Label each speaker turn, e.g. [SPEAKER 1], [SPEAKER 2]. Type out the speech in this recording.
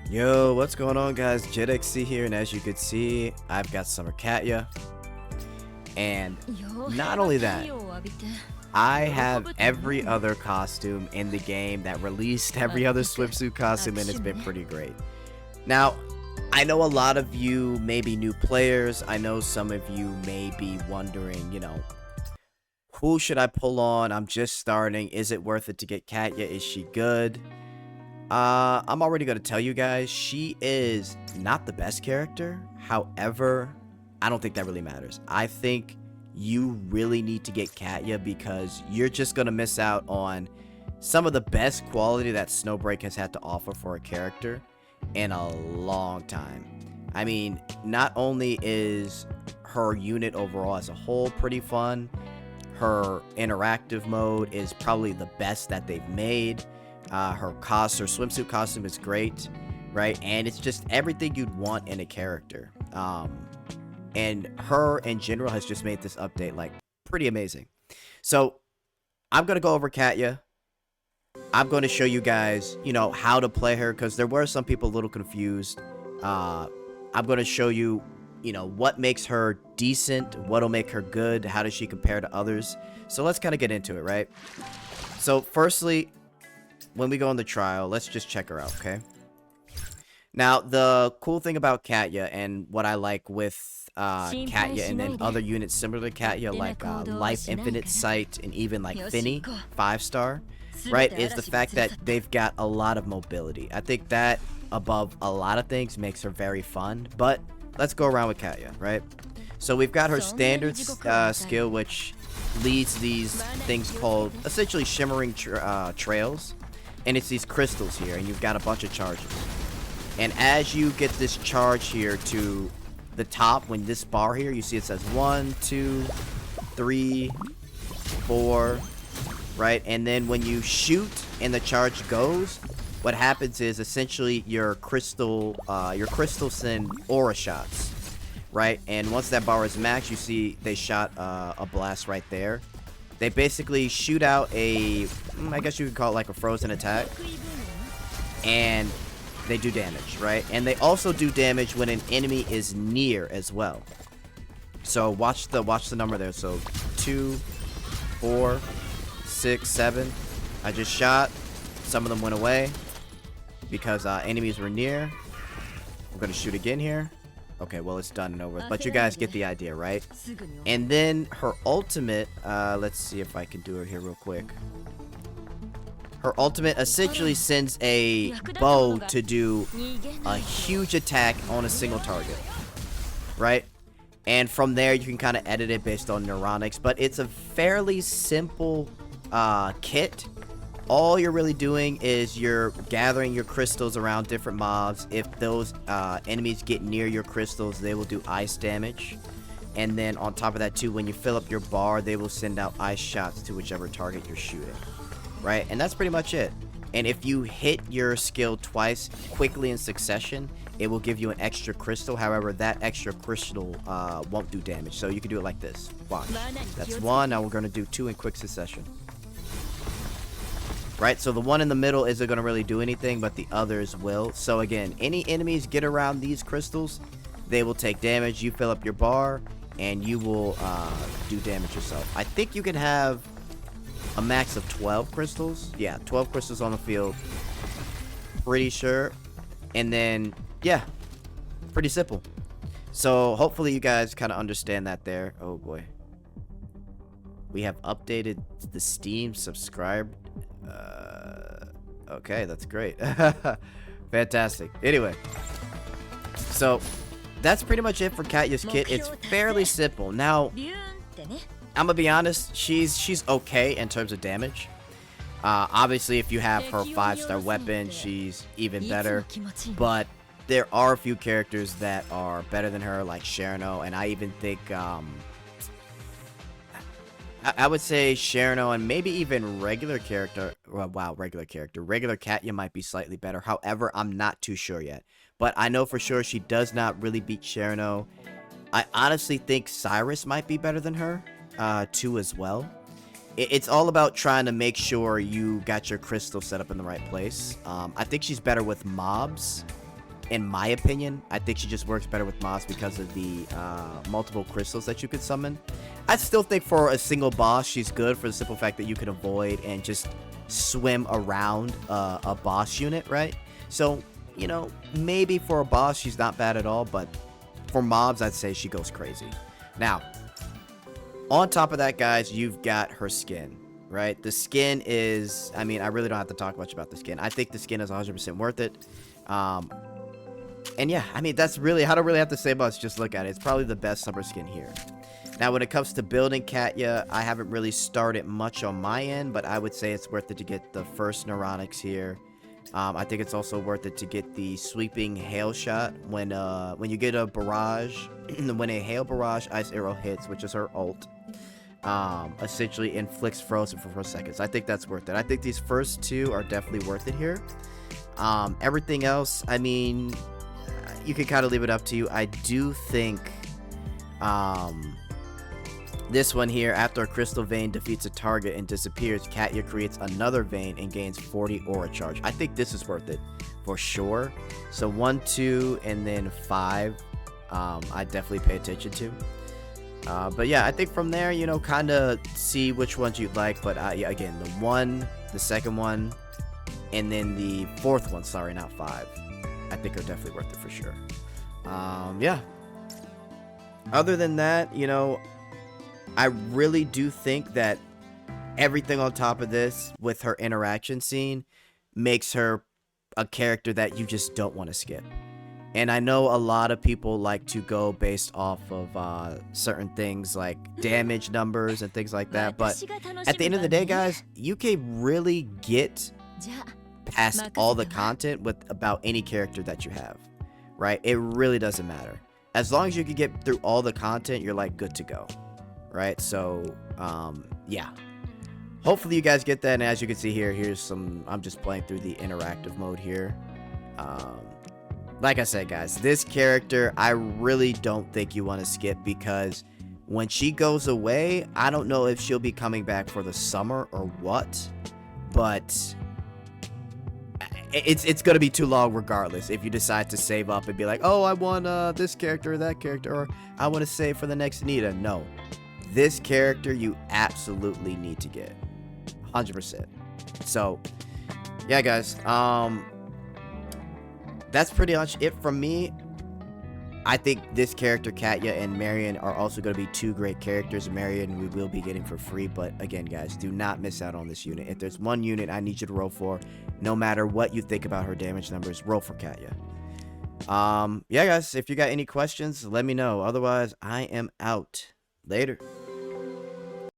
[SPEAKER 1] Yo, what's going on, guys? Jetxc here, and as you can see, I've got Summer Katya, and not only that, I have every other costume in the game that released every other swimsuit costume, and it's been pretty great. Now, I know a lot of you may be new players. I know some of you may be wondering, who should I pull on? I'm just starting. Is it worth it to get Katya? Is she good? I'm already going to tell you guys, she is not the best character. However, I don't think that really matters. I think you really need to get Katya because you're just going to miss out on some of the best quality that Snowbreak has had to offer for a character in a long time. I mean, not only is her unit overall as a whole pretty fun, her interactive mode is probably the best that they've made. Her swimsuit costume is great, right? And it's just everything you'd want in a character. And her in general has just made this update like pretty amazing. So I'm gonna go over Katya. I'm going to show you guys, how to play her because there were some people a little confused. I'm going to show you, what makes her decent, what'll make her good, how does she compare to others. So let's kind of get into it, right? So firstly, when we go on the trial, let's just check her out, okay? Now, the cool thing about Katya and what I like with Katya and then other units similar to Katya, like Life Infinite Sight and even like Finny, 5-star, right, is the fact that they've got a lot of mobility. I think that, above a lot of things, makes her very fun. But let's go around with Katya, right? So we've got her standard skill, which leads these things called, essentially, shimmering trails. And it's these crystals here, and you've got a bunch of charges. And as you get this charge here to the top, when this bar here, you see it says 1, 2, 3, 4, right? And then when you shoot and the charge goes, what happens is essentially your crystals send aura shots, right? And once that bar is maxed, you see they shot a blast right there. They basically shoot out I guess you could call it like a frozen attack, and they do damage, right? And they also do damage when an enemy is near as well. So watch the number there. So 2, 4, 6, 7. I just shot. Some of them went away because enemies were near. I'm gonna shoot again here. Okay, well, it's done and over with, but you guys get the idea, right? And then her ultimate, let's see if I can do it here real quick. Her ultimate essentially sends a bow to do a huge attack on a single target, right? And from there, you can kind of edit it based on neuronics, but it's a fairly simple kit. All you're really doing is you're gathering your crystals around different mobs. If those enemies get near your crystals, they will do ice damage. And then on top of that too, when you fill up your bar, they will send out ice shots to whichever target you're shooting, right? And that's pretty much it. And if you hit your skill twice quickly in succession, it will give you an extra crystal. However, that extra crystal won't do damage. So you can do it like this. Watch. That's 1. Now we're going to do 2 in quick succession. Right, so the one in the middle isn't going to really do anything, but the others will. So again, any enemies get around these crystals, they will take damage. You fill up your bar, and you will do damage yourself. I think you can have a max of 12 crystals. Yeah, 12 crystals on the field. Pretty sure. And then, yeah, pretty simple. So hopefully you guys kind of understand that there. Oh boy. We have updated the Steam subscribe. Okay, that's great. Fantastic. Anyway, so that's pretty much it for Katya's kit. It's fairly simple. Now, I'm gonna be honest, she's okay in terms of damage. Obviously, if you have her 5-star weapon, she's even better. But there are a few characters that are better than her, like Sharano, and I even think I would say Sharano and maybe even regular character. Well, wow, regular character. Regular Katya might be slightly better. However, I'm not too sure yet. But I know for sure she does not really beat Sharano. I honestly think Cyrus might be better than her, too, as well. It's all about trying to make sure you got your crystal set up in the right place. I think she's better with mobs. in my opinion. I think she just works better with mobs because of the multiple crystals that you could summon. I still think for a single boss, she's good for the simple fact that you can avoid and just swim around a boss unit, right? So, you know, maybe for a boss, she's not bad at all, but for mobs, I'd say she goes crazy. Now, on top of that, guys, you've got her skin, right? The skin is, I mean, I really don't have to talk much about the skin. I think the skin is 100% worth it. And yeah, I mean, that's really, I don't really have to say much, just look at it. It's probably the best summer skin here. Now, when it comes to building Katya, I haven't really started much on my end, but I would say it's worth it to get the first Neuronics here. I think it's also worth it to get the sweeping hail shot when you get a barrage, when a hail barrage ice arrow hits, which is her ult, essentially inflicts frozen for 4 seconds. I think that's worth it. I think these first two are definitely worth it here. Everything else, I mean, you can kind of leave it up to you. I do think this one here, after a crystal vein defeats a target and disappears, Katya creates another vein and gains 40 aura charge. I think this is worth it for sure. So 1, 2, and then 5, I definitely pay attention to. But yeah, I think from there, you know, kind of see which ones you'd like. But yeah, again, the 1, the second one, and then the 4th one, sorry, not 5, I think are definitely worth it for sure. Yeah. Other than that, you know, I really do think that everything on top of this with her interaction scene makes her a character that you just don't want to skip. And I know a lot of people like to go based off of certain things like damage numbers and things like that. But at the end of the day, guys, you can really get past all the content with about any character that you have, right? It really doesn't matter. As long as you can get through all the content, you're like good to go. Right, so yeah, hopefully you guys get that. And as you can see here, here's some, I'm just playing through the interactive mode here. Like I said, guys, this character I really don't think you want to skip, because when she goes away, I don't know if she'll be coming back for the summer or what, but it's gonna be too long regardless if you decide to save up and be like, oh, I want this character or that character, or I want to save for the next Nita. No, this character you absolutely need to get 100%. So yeah, guys, that's pretty much it from me. I think this character, Katya and Marion, are also going to be two great characters. Marion we will be getting for free, but again, guys, do not miss out on this unit. If there's one unit I need you to roll for, no matter what you think about her damage numbers, roll for Katya. Yeah, guys, if you got any questions, let me know. Otherwise, I am out. Later.